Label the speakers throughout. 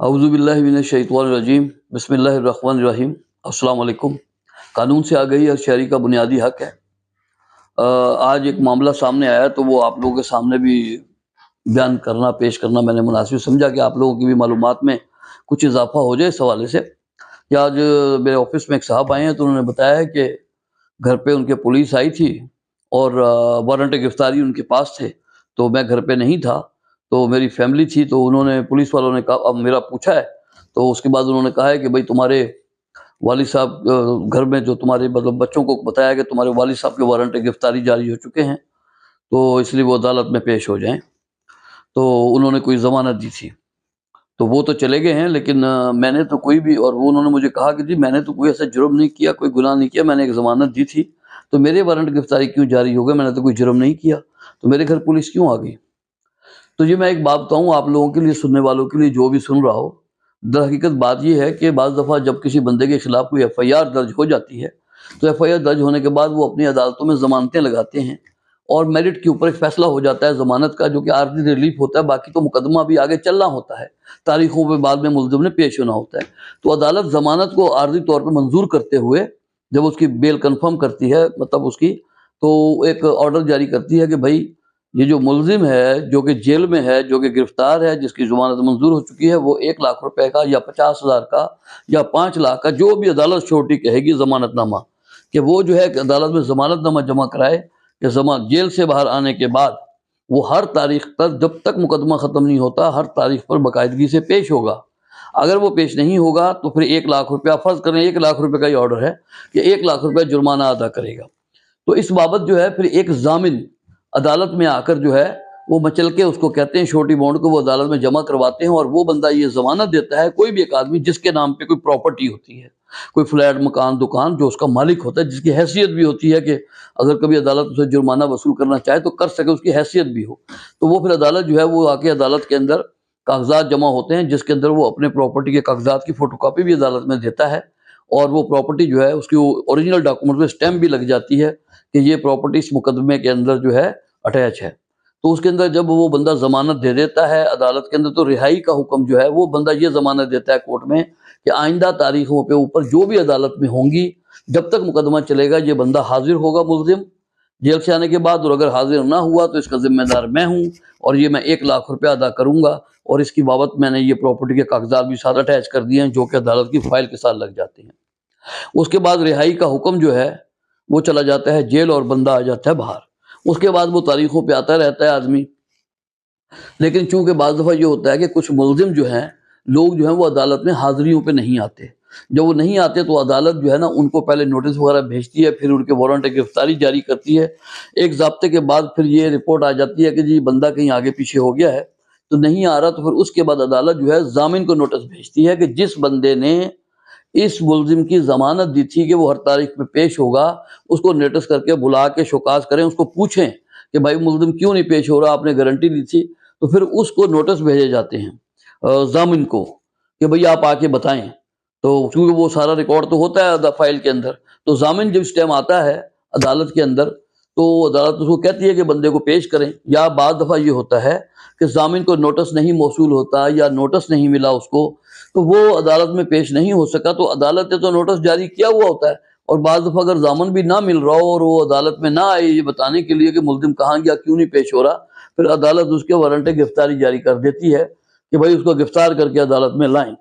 Speaker 1: اعوذ باللہ من الشیطان الرجیم بسم اللہ الرحمن الرحیم۔ السلام علیکم۔ قانون سے آگہی ہر شہری کا بنیادی حق ہے۔ آج ایک معاملہ سامنے آیا تو وہ آپ لوگوں کے سامنے بھی بیان کرنا پیش کرنا میں نے مناسب سمجھا کہ آپ لوگوں کی بھی معلومات میں کچھ اضافہ ہو جائے اس حوالے سے کہ آج میرے آفس میں ایک صاحب آئے ہیں تو انہوں نے بتایا ہے کہ گھر پہ ان کے پولیس آئی تھی اور وارنٹ گرفتاری ان کے پاس تھے، تو میں گھر پہ نہیں تھا، تو میری فیملی تھی، تو انہوں نے پولیس والوں نے کہا، اب میرا پوچھا ہے تو اس کے بعد انہوں نے کہا ہے کہ بھائی تمہارے والد صاحب گھر میں جو تمہارے مطلب بچوں کو بتایا کہ تمہارے والد صاحب کے وارنٹ گرفتاری جاری ہو چکے ہیں، تو اس لیے وہ عدالت میں پیش ہو جائیں۔ تو انہوں نے کوئی ضمانت دی تھی، تو وہ تو چلے گئے ہیں، لیکن میں نے تو کوئی بھی، اور وہ انہوں نے مجھے کہا کہ جی میں نے تو کوئی ایسا جرم نہیں کیا، کوئی گناہ نہیں کیا، میں نے ایک ضمانت دی تھی، تو میرے وارنٹ گرفتاری کیوں جاری ہو گئے؟ میں نے تو کوئی جرم نہیں کیا، تو میرے گھر پولیس کیوں آ گئی؟ تو یہ میں ایک بات بتاؤں آپ لوگوں کے لیے، سننے والوں کے لیے، جو بھی سن رہا ہو، در حقیقت بات یہ ہے کہ بعض دفعہ جب کسی بندے کے خلاف کوئی ایف آئی آر درج ہو جاتی ہے تو ایف آئی آر درج ہونے کے بعد وہ اپنی عدالتوں میں ضمانتیں لگاتے ہیں اور میرٹ کے اوپر ایک فیصلہ ہو جاتا ہے ضمانت کا، جو کہ عارضی ریلیف ہوتا ہے، باقی تو مقدمہ بھی آگے چلنا ہوتا ہے، تاریخوں پہ بعد میں ملزم نے پیش ہونا ہوتا ہے۔ تو عدالت ضمانت کو عارضی طور پہ منظور کرتے ہوئے جب اس کی بیل کنفرم کرتی ہے، مطلب اس کی، تو ایک آرڈر جاری کرتی ہے کہ بھائی یہ جو ملزم ہے جو کہ جیل میں ہے، جو کہ گرفتار ہے، جس کی ضمانت منظور ہو چکی ہے، وہ 1,00,000 روپے کا یا 50,000 کا یا 5,00,000 کا، جو بھی عدالت شورٹی کہے گی ضمانت نامہ، کہ وہ جو ہے کہ عدالت میں ضمانت نامہ جمع کرائے کہ جیل سے باہر آنے کے بعد وہ ہر تاریخ پر، جب تک مقدمہ ختم نہیں ہوتا، ہر تاریخ پر باقاعدگی سے پیش ہوگا۔ اگر وہ پیش نہیں ہوگا تو پھر 1,00,000 روپیہ، فرض کریں 1,00,000 روپے کا یہ آرڈر ہے کہ 1,00,000 روپے جرمانہ ادا کرے گا۔ تو اس بابت جو ہے پھر ایک ضامن عدالت میں آ کر جو ہے وہ مچل کے، اس کو کہتے ہیں شورٹی بانڈ کو، وہ عدالت میں جمع کرواتے ہیں، اور وہ بندہ یہ ضمانت دیتا ہے، کوئی بھی ایک آدمی جس کے نام پہ کوئی پراپرٹی ہوتی ہے، کوئی فلیٹ، مکان، دکان، جو اس کا مالک ہوتا ہے، جس کی حیثیت بھی ہوتی ہے کہ اگر کبھی عدالت اسے جرمانہ وصول کرنا چاہے تو کر سکے، اس کی حیثیت بھی ہو، تو وہ پھر عدالت جو ہے وہ آ کے عدالت کے اندر کاغذات جمع ہوتے ہیں، جس کے اندر وہ اپنے پراپرٹی کے کاغذات کی فوٹو کاپی بھی عدالت میں دیتا ہے، اور وہ پراپرٹی جو ہے اس کی اوریجنل ڈاکومنٹ پہ اسٹیمپ بھی لگ جاتی ہے کہ یہ پراپرٹی اس مقدمے کے اندر جو ہے اٹیچ ہے۔ تو اس کے اندر جب وہ بندہ ضمانت دے دیتا ہے عدالت کے اندر، تو رہائی کا حکم جو ہے وہ بندہ یہ ضمانت دیتا ہے کورٹ میں کہ آئندہ تاریخوں کے اوپر جو بھی عدالت میں ہوں گی، جب تک مقدمہ چلے گا یہ بندہ حاضر ہوگا ملزم جیل سے آنے کے بعد، اور اگر حاضر نہ ہوا تو اس کا ذمہ دار میں ہوں، اور یہ میں 1,00,000 روپے ادا کروں گا، اور اس کی بابت میں نے یہ پراپرٹی کے کاغذات بھی ساتھ اٹیچ کر دیے ہیں، جو کہ عدالت کی فائل کے ساتھ لگ جاتے ہیں۔ اس کے بعد رہائی کا حکم جو ہے وہ چلا جاتا ہے جیل، اور بندہ آ جاتا ہے باہر۔ اس کے بعد وہ تاریخوں پہ آتا رہتا ہے آدمی، لیکن چونکہ بعض دفعہ یہ ہوتا ہے کہ کچھ ملزم جو ہیں، لوگ جو ہیں وہ عدالت میں حاضریوں پہ نہیں آتے، جب وہ نہیں آتے تو عدالت جو ہے نا ان کو پہلے نوٹس وغیرہ بھیجتی ہے، پھر ان کے وارنٹ گرفتاری جاری کرتی ہے، ایک ضابطے کے بعد پھر یہ رپورٹ آ جاتی ہے کہ جی بندہ کہیں آگے پیچھے ہو گیا ہے تو نہیں آ رہا، تو پھر اس کے بعد عدالت جو ہے ضامن کو نوٹس بھیجتی ہے کہ جس بندے نے اس ملزم کی ضمانت دی تھی کہ وہ ہر تاریخ پہ پیش ہوگا، اس کو نوٹس کر کے بلا کے شوکاز کریں، اس کو پوچھیں کہ بھائی ملزم کیوں نہیں پیش ہو رہا، آپ نے گارنٹی دی تھی، تو پھر اس کو نوٹس بھیجے جاتے ہیں ضامن کو کہ بھئی آپ آ کے بتائیں، تو کیونکہ وہ سارا ریکارڈ تو ہوتا ہے فائل کے اندر، تو ضامن جب اس ٹائم آتا ہے عدالت کے اندر تو عدالت اس کو کہتی ہے کہ بندے کو پیش کریں، یا بعض دفعہ یہ ہوتا ہے کہ ضامن کو نوٹس نہیں موصول ہوتا یا نوٹس نہیں ملا اس کو، تو وہ عدالت میں پیش نہیں ہو سکا، تو عدالت نے تو نوٹس جاری کیا ہوا ہوتا ہے، اور بعض دفعہ اگر ضامن بھی نہ مل رہا ہو اور وہ عدالت میں نہ آئے یہ بتانے کے لیے کہ ملزم کہاں گیا، کیوں نہیں پیش ہو رہا، پھر عدالت اس کے وارنٹ گرفتاری جاری کر دیتی ہے کہ بھائی اس کو گرفتار کر کے عدالت میں لائیں،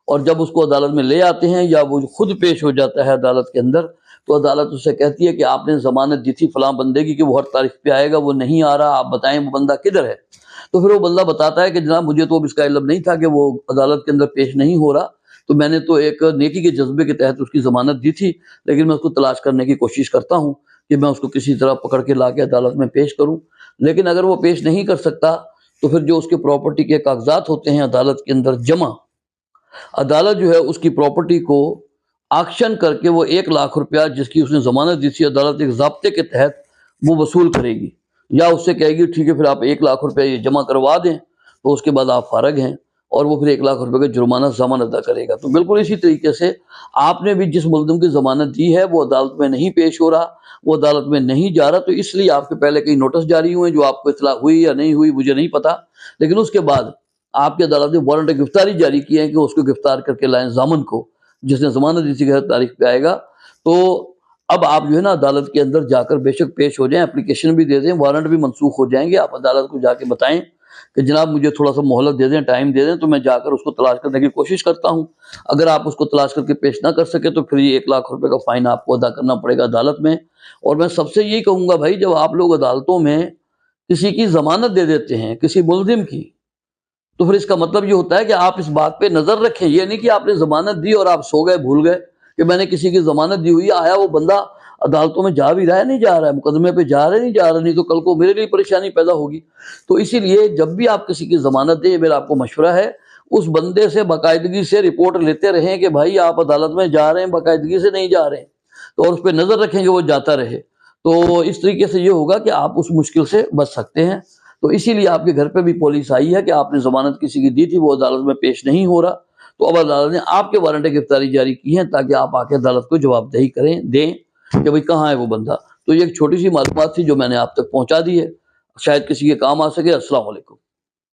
Speaker 1: اور جب اس کو عدالت میں لے آتے ہیں یا وہ خود پیش ہو جاتا ہے عدالت کے اندر، تو عدالت اس سے کہتی ہے کہ آپ نے ضمانت دی تھی فلاں بندے کی کہ وہ ہر تاریخ پہ آئے گا، وہ نہیں آ رہا، آپ بتائیں وہ بندہ کدھر ہے؟ تو پھر وہ بندہ بتاتا ہے کہ جناب مجھے تو اب اس کا علم نہیں تھا کہ وہ عدالت کے اندر پیش نہیں ہو رہا، تو میں نے تو ایک نیکی کے جذبے کے تحت اس کی ضمانت دی تھی، لیکن میں اس کو تلاش کرنے کی کوشش کرتا ہوں کہ میں اس کو کسی طرح پکڑ کے لا کے عدالت میں پیش کروں، لیکن اگر وہ پیش نہیں کر سکتا تو پھر جو اس کے پراپرٹی کے کاغذات ہوتے ہیں عدالت کے اندر جمع، عدالت جو ہے اس کی پراپرٹی کو آکشن کر کے وہ 1,00,000 روپیہ جس کی اس نے ضمانت دی تھی عدالت ایک ضابطے کے تحت وہ وصول کرے گی، یا اس سے کہے گی ٹھیک ہے پھر آپ 1,00,000 روپیہ یہ جمع کروا دیں، تو اس کے بعد آپ فارغ ہیں، اور وہ پھر 1,00,000 روپے کا جرمانہ ضامن ادا کرے گا۔ تو بالکل اسی طریقے سے آپ نے بھی جس ملزم کی ضمانت دی ہے وہ عدالت میں نہیں پیش ہو رہا، وہ عدالت میں نہیں جا رہا، تو اس لیے آپ کے پہلے کئی نوٹس جاری ہوئے جو آپ کو اطلاع ہوئی یا نہیں ہوئی مجھے نہیں پتا، لیکن اس کے بعد آپ کی عدالت نے وارنٹ گرفتاری جاری کیے ہیں کہ اس کو گرفتار کر کے لائیں ضامن کو، جس نے ضمانت اسی غیر تاریخ پہ آئے گا۔ تو اب آپ جو ہے نا عدالت کے اندر جا کر بے شک پیش ہو جائیں، اپلیکیشن بھی دے دیں، وارنٹ بھی منسوخ ہو جائیں گے۔ آپ عدالت کو جا کے بتائیں کہ جناب مجھے تھوڑا سا مہلت دے دیں، ٹائم دے دیں، تو میں جا کر اس کو تلاش کرنے کی کوشش کرتا ہوں۔ اگر آپ اس کو تلاش کر کے پیش نہ کر سکے تو پھر یہ 1 لاکھ روپے کا فائن آپ کو ادا کرنا پڑے گا عدالت میں۔ اور میں سب سے یہی کہوں گا بھائی، جب آپ لوگ عدالتوں میں کسی کی ضمانت دے دیتے ہیں، کسی ملزم کی، تو پھر اس کا مطلب یہ ہوتا ہے کہ آپ اس بات پہ نظر رکھیں۔ یہ نہیں کہ آپ نے ضمانت دی اور آپ سو گئے، بھول گئے کہ میں نے کسی کی ضمانت دی ہوئی ہے، آیا وہ بندہ عدالتوں میں جا بھی رہا ہے نہیں جا رہا ہے، مقدمے پہ جا رہا ہے نہیں جا رہا، نہیں تو کل کو میرے لیے پریشانی پیدا ہوگی۔ تو اسی لیے جب بھی آپ کسی کی ضمانت دیں، میرا آپ کو مشورہ ہے اس بندے سے باقاعدگی سے رپورٹ لیتے رہیں کہ بھائی آپ عدالت میں جا رہے ہیں، باقاعدگی سے نہیں جا رہے ہیں، تو اور اس پہ نظر رکھیں کہ وہ جاتا رہے۔ تو اس طریقے سے یہ ہوگا کہ آپ اس مشکل سے بچ سکتے ہیں۔ تو اسی لیے آپ کے گھر پہ بھی پولیس آئی ہے کہ آپ نے ضمانت کسی کی دی تھی، وہ عدالت میں پیش نہیں ہو رہا، تو اب عدالت نے آپ کے وارنٹ گرفتاری جاری کی ہے تاکہ آپ آ کے عدالت کو جواب دہی دیں کہ بھائی کہاں ہے وہ بندہ۔ تو یہ ایک چھوٹی سی معلومات تھی جو میں نے آپ تک پہنچا دی ہے، شاید کسی کے کام آ سکے۔ السلام علیکم۔